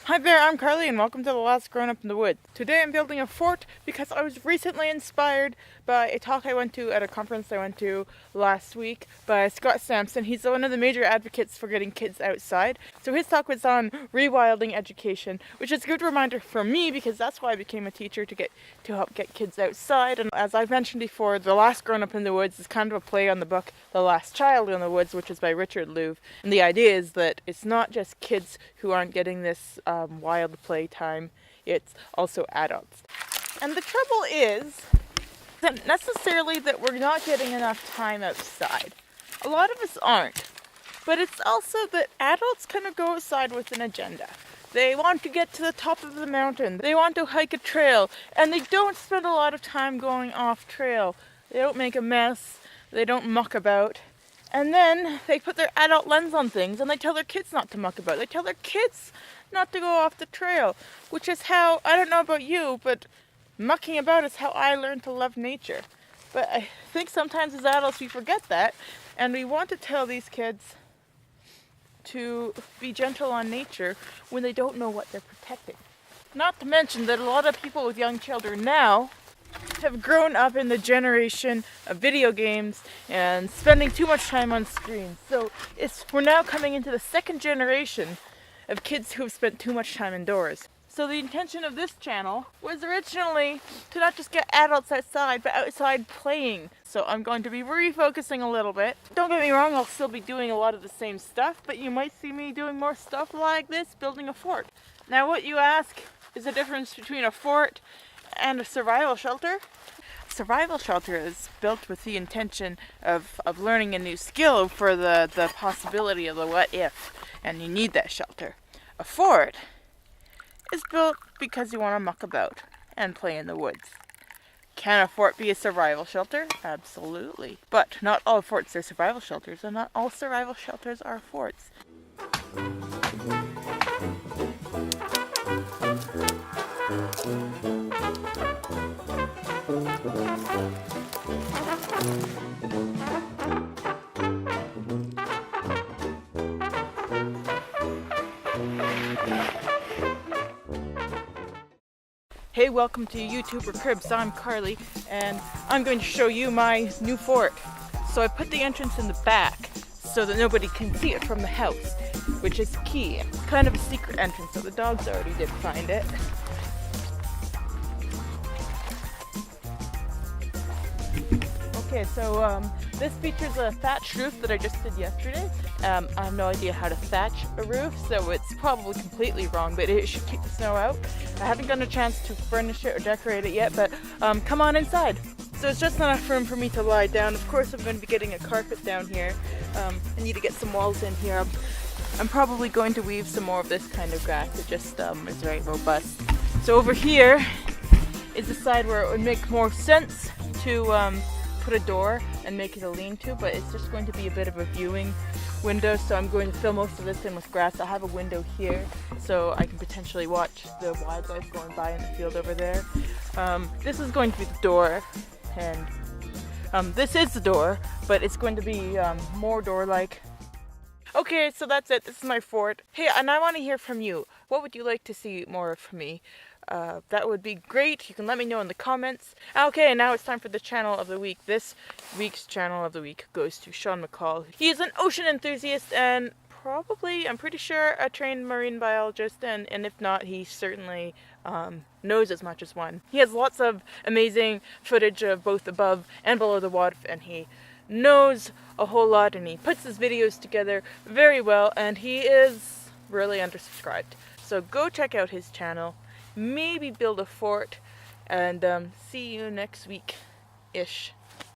Hi there, I'm Carly and welcome to The Last Grown Up in the Woods. Today I'm building a fort because I was recently inspired by a talk I went to at a conference I went to last week by Scott Sampson. He's one of the major advocates for getting kids outside. So his talk was on rewilding education, which is a good reminder for me because that's why I became a teacher, to help get kids outside. And as I've mentioned before, The Last Grown Up in the Woods is kind of a play on the book The Last Child in the Woods, which is by Richard Louv. And the idea is that it's not just kids who aren't getting this wild playtime, it's also adults. And the trouble is that necessarily that we're not getting enough time outside. A lot of us aren't. But it's also that adults kind of go outside with an agenda. They want to get to the top of the mountain. They want to hike a trail. And they don't spend a lot of time going off trail. They don't make a mess. They don't muck about. And then they put their adult lens on things and they tell their kids not to muck about. They tell their kids not to go off the trail, which is how, I don't know about you, but mucking about is how I learned to love nature. But I think sometimes as adults we forget that, and we want to tell these kids to be gentle on nature when they don't know what they're protecting. Not to mention that a lot of people with young children now have grown up in the generation of video games and spending too much time on screens. So we're now coming into the second generation of kids who have spent too much time indoors. So the intention of this channel was originally to not just get adults outside, but outside playing. So I'm going to be refocusing a little bit. Don't get me wrong, I'll still be doing a lot of the same stuff, but you might see me doing more stuff like this, building a fort. Now what you ask is the difference between a fort and a survival shelter. Survival shelter is built with the intention of learning a new skill for the possibility of the what if, and you need that shelter. A fort is built because you want to muck about and play in the woods. Can a fort be a survival shelter? Absolutely. But not all forts are survival shelters, and not all survival shelters are forts. Hey, welcome to YouTuber Cribs. I'm Carly, and I'm going to show you my new fort. So I put the entrance in the back so that nobody can see it from the house, which is key. It's kind of a secret entrance, so the dogs already did find it. Okay, so this features a thatched roof that I just did yesterday. I have no idea how to thatch a roof, so it's probably completely wrong, but it should keep the snow out. I haven't gotten a chance to furnish it or decorate it yet, but come on inside. So it's just enough room for me to lie down. Of course, I'm going to be getting a carpet down here. I need to get some walls in here. I'm probably going to weave some more of this kind of grass. It just is very robust. So over here is the side where it would make more sense to put a door and make it a lean-to, but it's just going to be a bit of a viewing window, so I'm going to fill most of this in with grass. I have a window here so I can potentially watch the wildlife going by in the field over there. This is going to be the door, and this is the door, but it's going to be more door-like. Okay, so that's it. This is my fort. Hey, and I want to hear from you. What would you like to see more of from me? That would be great. You can let me know in the comments. Okay, and now it's time for the channel of the week. This week's channel of the week goes to Sean McCall. He is an ocean enthusiast and probably, I'm pretty sure, a trained marine biologist, and if not, he certainly knows as much as one. He has lots of amazing footage of both above and below the water, and he knows a whole lot, and he puts his videos together very well, and he is really undersubscribed. So go check out his channel. Maybe build a fort, and see you next week-ish.